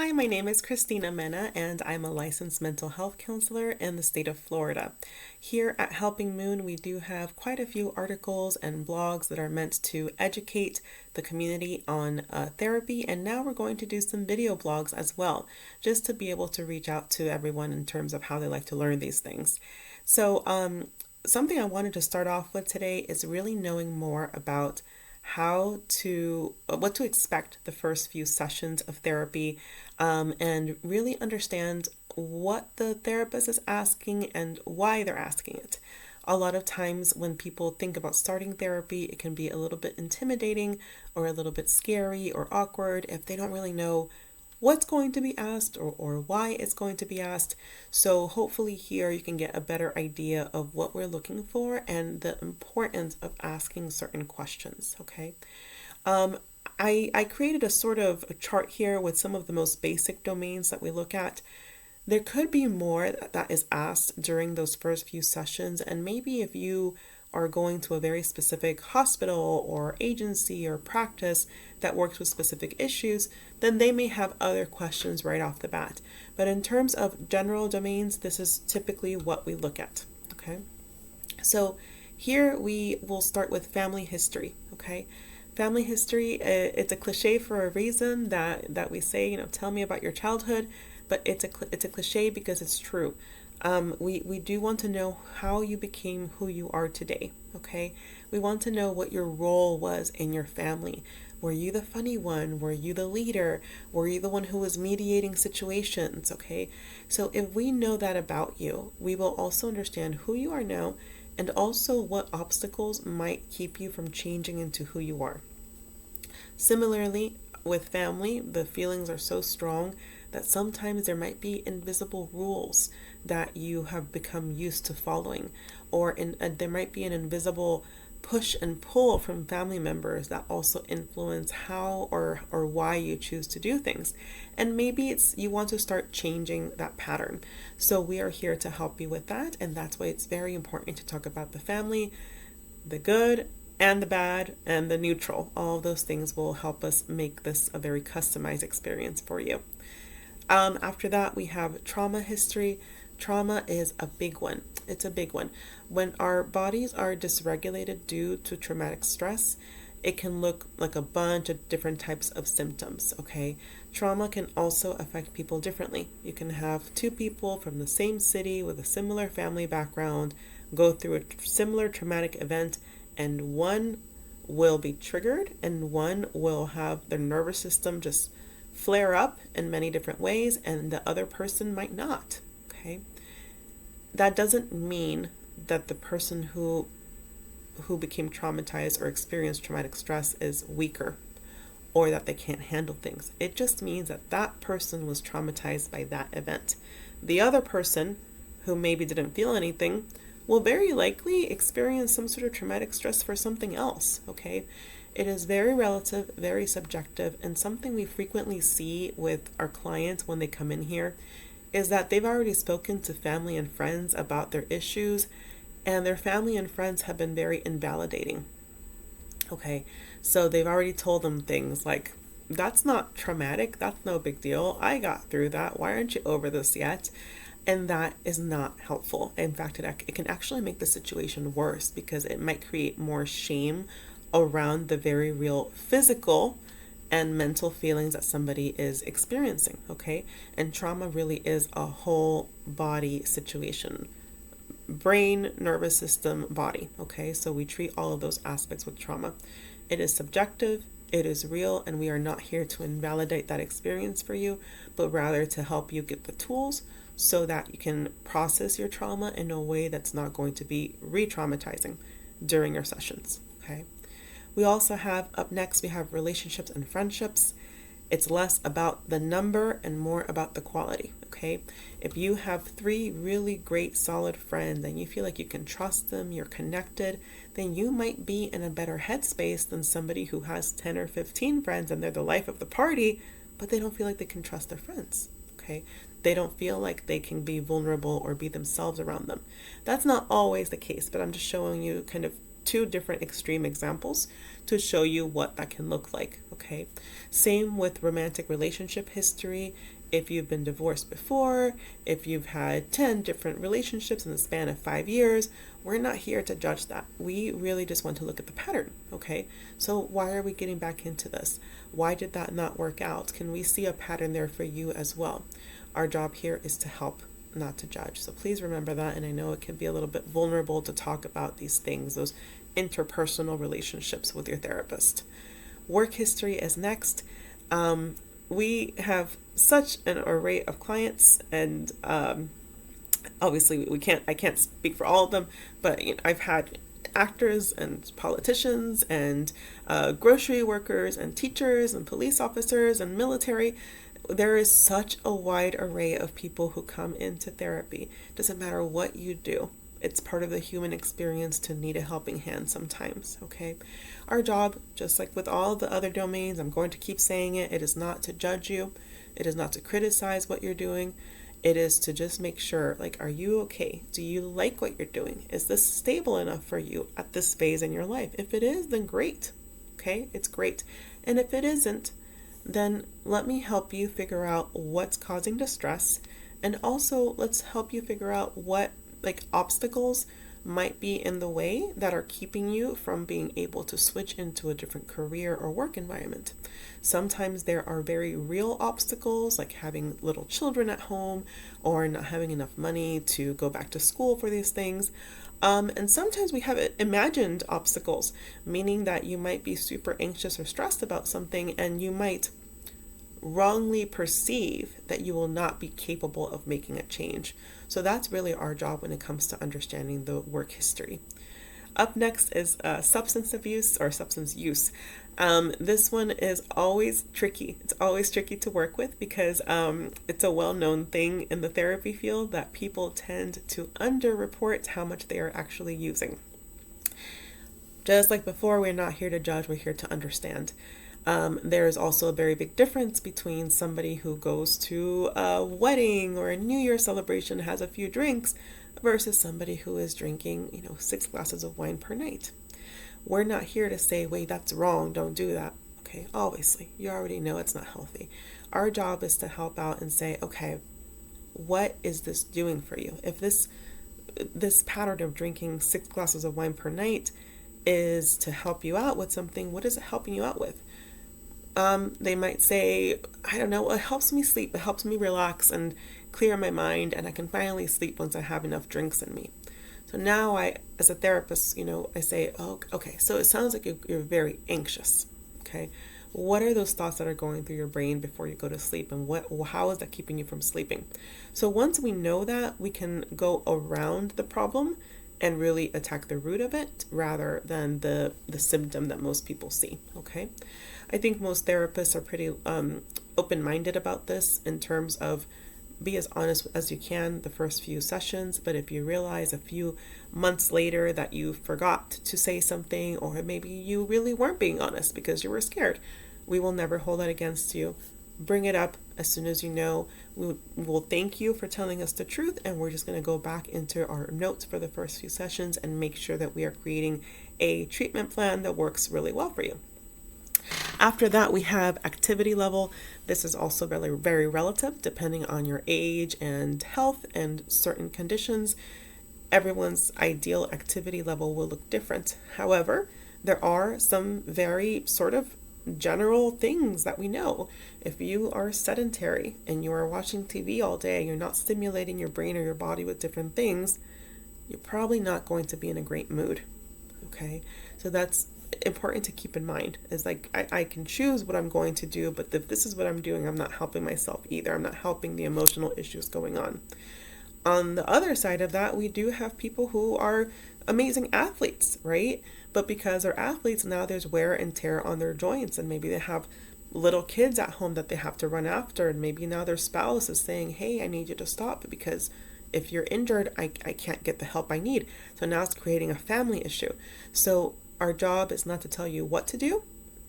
Hi, my name is Cristina Mena, and I'm a licensed mental health counselor in the state of Florida. Here at Helping Moon, we do have quite a few articles and blogs that are meant to educate the community on therapy, and now we're going to do some video blogs as well, just to be able to reach out to everyone in terms of how they like to learn these things. Something I wanted to start off with today is really knowing more about what to expect the first few sessions of therapy, and really understand what the therapist is asking and why they're asking it. A lot of times when people think about starting therapy, it can be a little bit intimidating or a little bit scary or awkward if they don't really know what's going to be asked or why it's going to be asked. So hopefully here you can get a better idea of what we're looking for and the importance of asking certain questions, okay? I created a sort of a chart here with some of the most basic domains that we look at. There could be more that is asked during those first few sessions, and maybe if you are going to a very specific hospital or agency or practice that works with specific issues, then they may have other questions right off the bat. But in terms of general domains, this is typically what we look at, okay? So here we will start with family history, okay? Family history, it's a cliche for a reason that we say, tell me about your childhood, but it's a cliche because it's true. We do want to know how you became who you are today, okay? We want to know what your role was in your family. Were you the funny one? Were you the leader? Were you the one who was mediating situations, okay? So if we know that about you, we will also understand who you are now and also what obstacles might keep you from changing into who you are. Similarly, with family, the feelings are so strong that sometimes there might be invisible rules that you have become used to following, or there might be an invisible push and pull from family members that also influence how or why you choose to do things. And maybe you want to start changing that pattern. So we are here to help you with that, and that's why it's very important to talk about the family, the good and the bad and the neutral. All of those things will help us make this a very customized experience for you. After that, we have trauma history. Trauma is a big one. It's a big one. When our bodies are dysregulated due to traumatic stress, it can look like a bunch of different types of symptoms, okay? Trauma can also affect people differently. You can have two people from the same city with a similar family background go through a similar traumatic event, and one will be triggered and one will have their nervous system just flare up in many different ways, and the other person might not, okay? That doesn't mean that the person who became traumatized or experienced traumatic stress is weaker or that they can't handle things. It just means that that person was traumatized by that event. The other person who maybe didn't feel anything will very likely experience some sort of traumatic stress for something else, okay? It is very relative, very subjective, and something we frequently see with our clients when they come in here is that they've already spoken to family and friends about their issues, and their family and friends have been very invalidating. Okay, so they've already told them things like, that's not traumatic, that's no big deal, I got through that, why aren't you over this yet? And that is not helpful. In fact, it can actually make the situation worse because it might create more shame around the very real physical and mental feelings that somebody is experiencing, okay? And trauma really is a whole body situation. Brain, nervous system, body, okay? So we treat all of those aspects with trauma. It is subjective, it is real, and we are not here to invalidate that experience for you, but rather to help you get the tools so that you can process your trauma in a way that's not going to be re-traumatizing during your sessions, okay? We also have, up next, we have relationships and friendships. It's less about the number and more about the quality, okay? If you have 3 really great, solid friends and you feel like you can trust them, you're connected, then you might be in a better headspace than somebody who has 10 or 15 friends and they're the life of the party, but they don't feel like they can trust their friends, okay? They don't feel like they can be vulnerable or be themselves around them. That's not always the case, but I'm just showing you kind of 2 different extreme examples to show you what that can look like, okay? Same with romantic relationship history. If you've been divorced before, if you've had 10 different relationships in the span of 5 years, we're not here to judge that. We really just want to look at the pattern, okay? So why are we getting back into this? Why did that not work out? Can we see a pattern there for you as well? Our job here is to help, not to judge. So please remember that. And I know it can be a little bit vulnerable to talk about these things, those interpersonal relationships with your therapist. Work history is next. We have such an array of clients, and obviously I can't speak for all of them, but I've had actors and politicians and grocery workers and teachers and police officers and military. There is such a wide array of people who come into therapy. Doesn't matter what you do. It's part of the human experience to need a helping hand sometimes, okay? Our job, just like with all the other domains, I'm going to keep saying it, it is not to judge you. It is not to criticize what you're doing. It is to just make sure, like, are you okay? Do you like what you're doing? Is this stable enough for you at this phase in your life? If it is, then great, okay? It's great. And if it isn't, then let me help you figure out what's causing distress. And also, let's help you figure out what obstacles might be in the way that are keeping you from being able to switch into a different career or work environment. Sometimes there are very real obstacles, like having little children at home or not having enough money to go back to school for these things. And sometimes we have imagined obstacles, meaning that you might be super anxious or stressed about something, and you might wrongly perceive that you will not be capable of making a change. So that's really our job when it comes to understanding the work history. Up next is substance abuse or substance use. This one is always tricky. It's always tricky to work with because it's a well-known thing in the therapy field that people tend to underreport how much they are actually using. Just like before, we're not here to judge, we're here to understand. There is also a very big difference between somebody who goes to a wedding or a New Year celebration, has a few drinks, versus somebody who is drinking, 6 glasses of wine per night. We're not here to say, wait, that's wrong, don't do that. Okay, obviously, you already know it's not healthy. Our job is to help out and say, okay, what is this doing for you? If this pattern of drinking 6 glasses of wine per night is to help you out with something, what is it helping you out with? They might say, I don't know, it helps me sleep, it helps me relax and clear my mind, and I can finally sleep once I have enough drinks in me. So now as a therapist, I say, oh, okay, so it sounds like you're very anxious, okay? What are those thoughts that are going through your brain before you go to sleep, and how is that keeping you from sleeping? So once we know that, we can go around the problem and really attack the root of it rather than the symptom that most people see, okay? I think most therapists are pretty open-minded about this in terms of be as honest as you can the first few sessions, but if you realize a few months later that you forgot to say something, or maybe you really weren't being honest because you were scared, we will never hold that against you. Bring it up as soon as you know. We will thank you for telling us the truth, and we're just going to go back into our notes for the first few sessions and make sure that we are creating a treatment plan that works really well for you. After that, we have activity level. This is also very, very relative depending on your age and health and certain conditions. Everyone's ideal activity level will look different. However, there are some very sort of general things that we know. If you are sedentary and you are watching TV all day, you're not stimulating your brain or your body with different things, you're probably not going to be in a great mood. Okay, so that's important to keep in mind. Is like I can choose what I'm going to do, but if this is what I'm doing, I'm not helping myself either. I'm not helping the emotional issues going on. On the other side of that, we do have people who are amazing athletes, right? But because they're athletes, now there's wear and tear on their joints, and maybe they have little kids at home that they have to run after, and maybe now their spouse is saying, hey, I need you to stop because if you're injured, I can't get the help I need. So now it's creating a family issue. So our job is not to tell you what to do,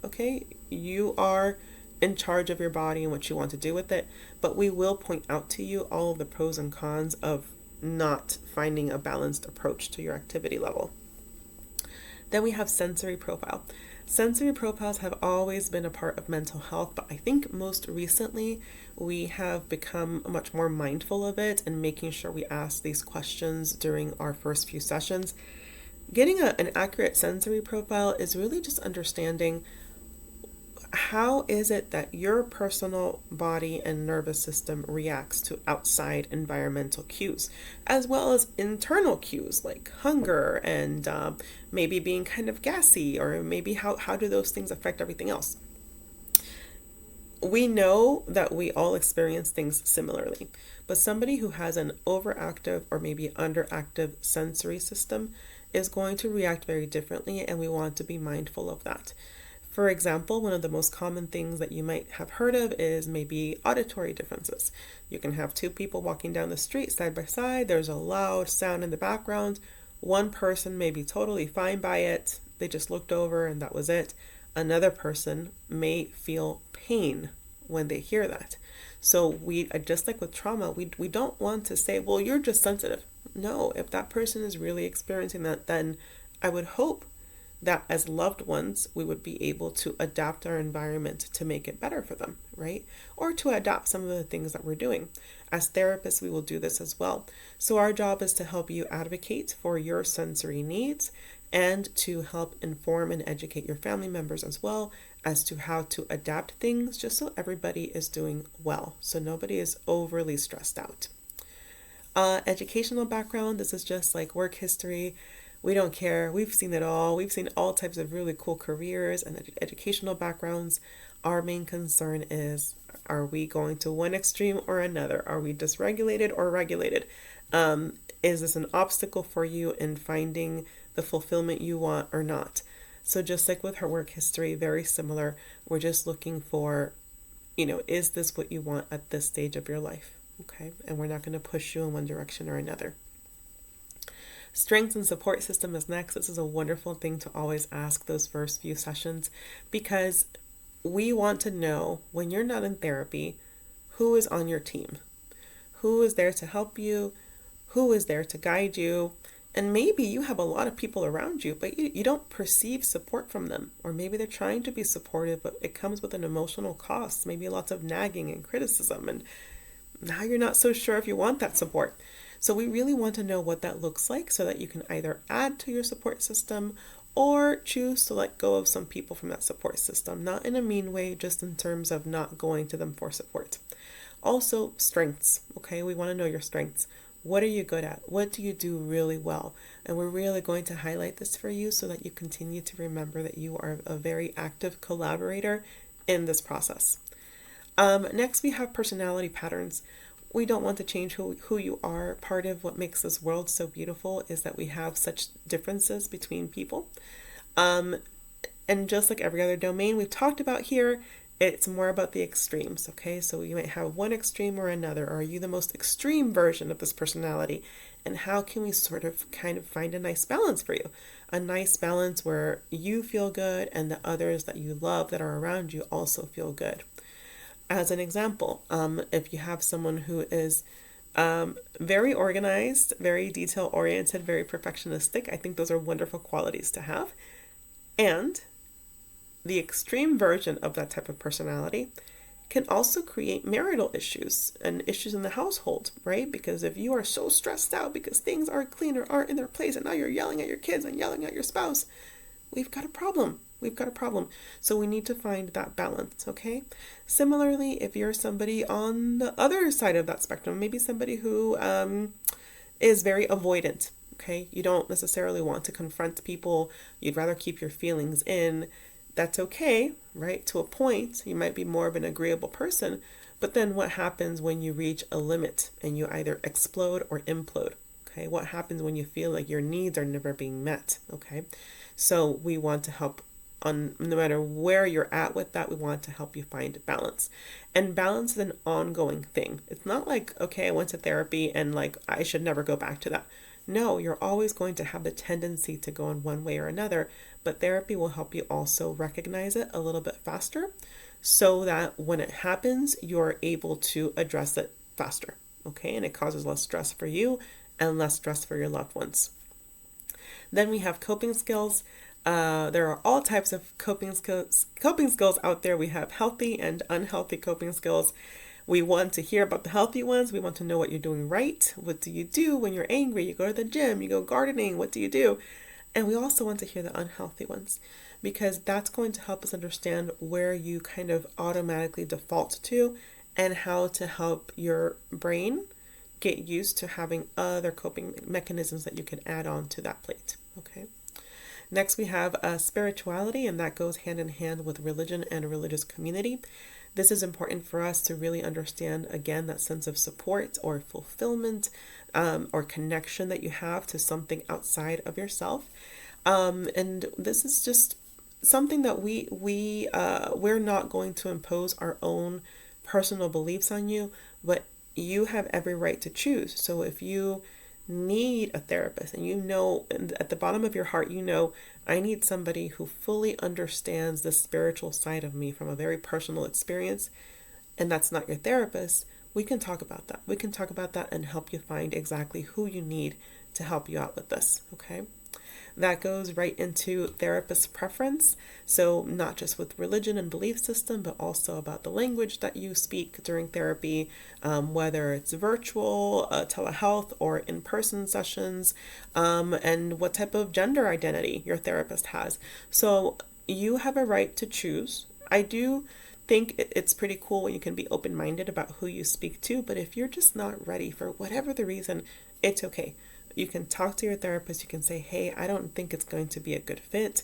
okay? You are in charge of your body and what you want to do with it, but we will point out to you all of the pros and cons of not finding a balanced approach to your activity level. Then we have sensory profile. Sensory profiles have always been a part of mental health, but I think most recently we have become much more mindful of it and making sure we ask these questions during our first few sessions. Getting an accurate sensory profile is really just understanding how is it that your personal body and nervous system reacts to outside environmental cues, as well as internal cues like hunger and maybe being kind of gassy, or maybe how do those things affect everything else. We know that we all experience things similarly, but somebody who has an overactive or maybe underactive sensory system is going to react very differently, and we want to be mindful of that. For example, one of the most common things that you might have heard of is maybe auditory differences. You can have two people walking down the street side by side. There's a loud sound in the background. One person may be totally fine by it. They just looked over and that was it. Another person may feel pain when they hear that. So we, just like with trauma, we don't want to say, well, you're just sensitive. No, if that person is really experiencing that, then I would hope that as loved ones, we would be able to adapt our environment to make it better for them, right? Or to adapt some of the things that we're doing. As therapists, we will do this as well. So our job is to help you advocate for your sensory needs and to help inform and educate your family members as well as to how to adapt things just so everybody is doing well, so nobody is overly stressed out. Educational background, this is just like work history. We don't care. We've seen it all. We've seen all types of really cool careers and educational backgrounds. Our main concern is, are we going to one extreme or another? Are we dysregulated or regulated? Is this an obstacle for you in finding the fulfillment you want or not? So just like with her work history, very similar. We're just looking for, is this what you want at this stage of your life? Okay. And we're not going to push you in one direction or another. Strengths and support system is next. This is a wonderful thing to always ask those first few sessions, because we want to know, when you're not in therapy, who is on your team, who is there to help you, who is there to guide you. And maybe you have a lot of people around you, but you don't perceive support from them. Or maybe they're trying to be supportive, but it comes with an emotional cost, maybe lots of nagging and criticism. And now you're not so sure if you want that support. So we really want to know what that looks like so that you can either add to your support system or choose to let go of some people from that support system. Not in a mean way, just in terms of not going to them for support. Also, strengths. Okay, we want to know your strengths. What are you good at? What do you do really well? And we're really going to highlight this for you so that you continue to remember that you are a very active collaborator in this process. Next, we have personality patterns. We don't want to change who you are. Part of what makes this world so beautiful is that we have such differences between people. And just like every other domain we've talked about here, it's more about the extremes, okay? So you might have one extreme or another. Are you the most extreme version of this personality? And how can we sort of kind of find a nice balance for you? A nice balance where you feel good and the others that you love that are around you also feel good. As an example, if you have someone who is very organized, very detail-oriented, very perfectionistic, I think those are wonderful qualities to have. And the extreme version of that type of personality can also create marital issues and issues in the household, right? Because if you are so stressed out because things aren't clean or aren't in their place, and now you're yelling at your kids and yelling at your spouse, we've got a problem. So we need to find that balance, okay? Similarly, if you're somebody on the other side of that spectrum, maybe somebody who is very avoidant, okay? You don't necessarily want to confront people. You'd rather keep your feelings in. That's okay, right? To a point, you might be more of an agreeable person, but then what happens when you reach a limit and you either explode or implode, okay? What happens when you feel like your needs are never being met, okay? So we want to help no matter where you're at with that, we want to help you find balance. And balance is an ongoing thing. It's not like, okay, I went to therapy and like I should never go back to that. No, you're always going to have the tendency to go in one way or another, but therapy will help you also recognize it a little bit faster so that when it happens, you're able to address it faster, okay? And it causes less stress for you and less stress for your loved ones. Then we have coping skills. There are all types of coping skills out there. We have healthy and unhealthy coping skills. We want to hear about the healthy ones. We want to know what you're doing right. What do you do when you're angry? You go to the gym, you go gardening. What do you do? And we also want to hear the unhealthy ones, because that's going to help us understand where you kind of automatically default to and how to help your brain get used to having other coping mechanisms that you can add on to that plate. Okay. Next, we have spirituality, and that goes hand in hand with religion and religious community. This is important for us to really understand, again, that sense of support or fulfillment or connection that you have to something outside of yourself. And this is just something that we're not going to impose our own personal beliefs on you, but you have every right to choose. So if you need a therapist and you know at the bottom of your heart, you know, I need somebody who fully understands the spiritual side of me from a very personal experience, and that's not your therapist, we can talk about that. We can talk about that and help you find exactly who you need to help you out with this. Okay. That goes right into therapist preference. So not just with religion and belief system, but also about the language that you speak during therapy, whether it's virtual, telehealth, or in-person sessions, and what type of gender identity your therapist has. So you have a right to choose. I do think it's pretty cool when you can be open-minded about who you speak to, but if you're just not ready for whatever the reason, it's okay. You can talk to your therapist. You can say, hey, I don't think it's going to be a good fit.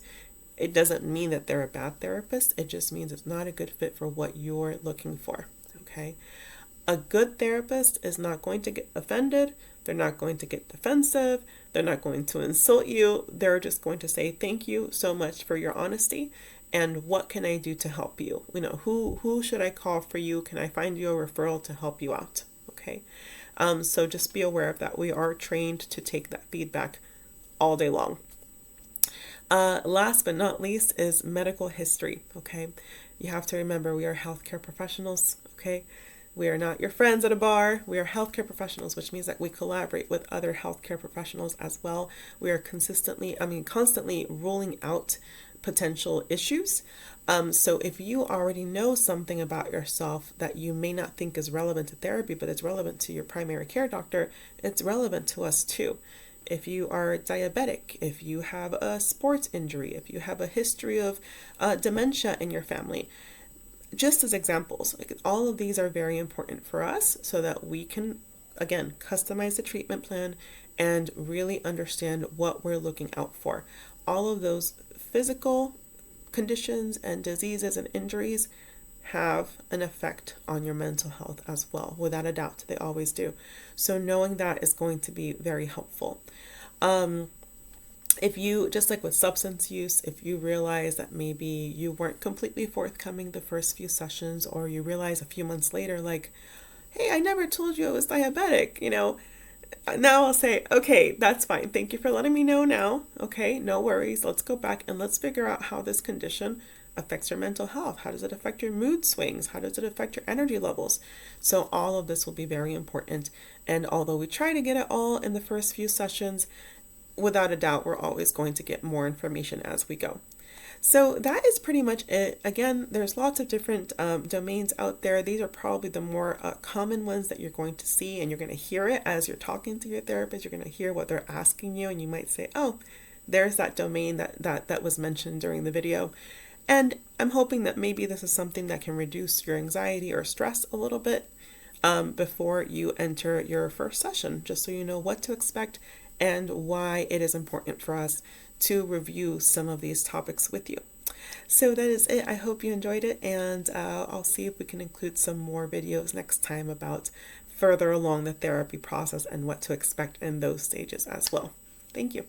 It doesn't mean that they're a bad therapist. It just means it's not a good fit for what you're looking for. Okay. A good therapist is not going to get offended. They're not going to get defensive. They're not going to insult you. They're just going to say, thank you so much for your honesty. And what can I do to help you? You know, who should I call for you? Can I find you a referral to help you out? Okay. So just be aware of that. We are trained to take that feedback all day long. Last but not least is medical history. Okay. You have to remember we are healthcare professionals. Okay. We are not your friends at a bar. We are healthcare professionals, which means that we collaborate with other healthcare professionals as well. We are constantly ruling out potential issues. So if you already know something about yourself that you may not think is relevant to therapy, but it's relevant to your primary care doctor, it's relevant to us too. If you are diabetic, if you have a sports injury, if you have a history of dementia in your family, just as examples, like all of these are very important for us so that we can, again, customize the treatment plan and really understand what we're looking out for. All of those physical conditions and diseases and injuries have an effect on your mental health as well. Without a doubt, they always do. So knowing that is going to be very helpful. If you, just like with substance use, if you realize that maybe you weren't completely forthcoming the first few sessions, or you realize a few months later, like, hey, I never told you I was diabetic, now I'll say, okay, that's fine. Thank you for letting me know now. Okay, no worries. Let's go back and let's figure out how this condition affects your mental health. How does it affect your mood swings? How does it affect your energy levels? So all of this will be very important. And although we try to get it all in the first few sessions, without a doubt, we're always going to get more information as we go. So that is pretty much it. Again, there's lots of different domains out there. These are probably the more common ones that you're going to see, and you're going to hear it as you're talking to your therapist. You're going to hear what they're asking you, and you might say, oh, there's that domain that was mentioned during the video. And I'm hoping that maybe this is something that can reduce your anxiety or stress a little bit before you enter your first session, just so you know what to expect and why it is important for us to review some of these topics with you. So that is it. I hope you enjoyed it, and I'll see if we can include some more videos next time about further along the therapy process and what to expect in those stages as well. Thank you.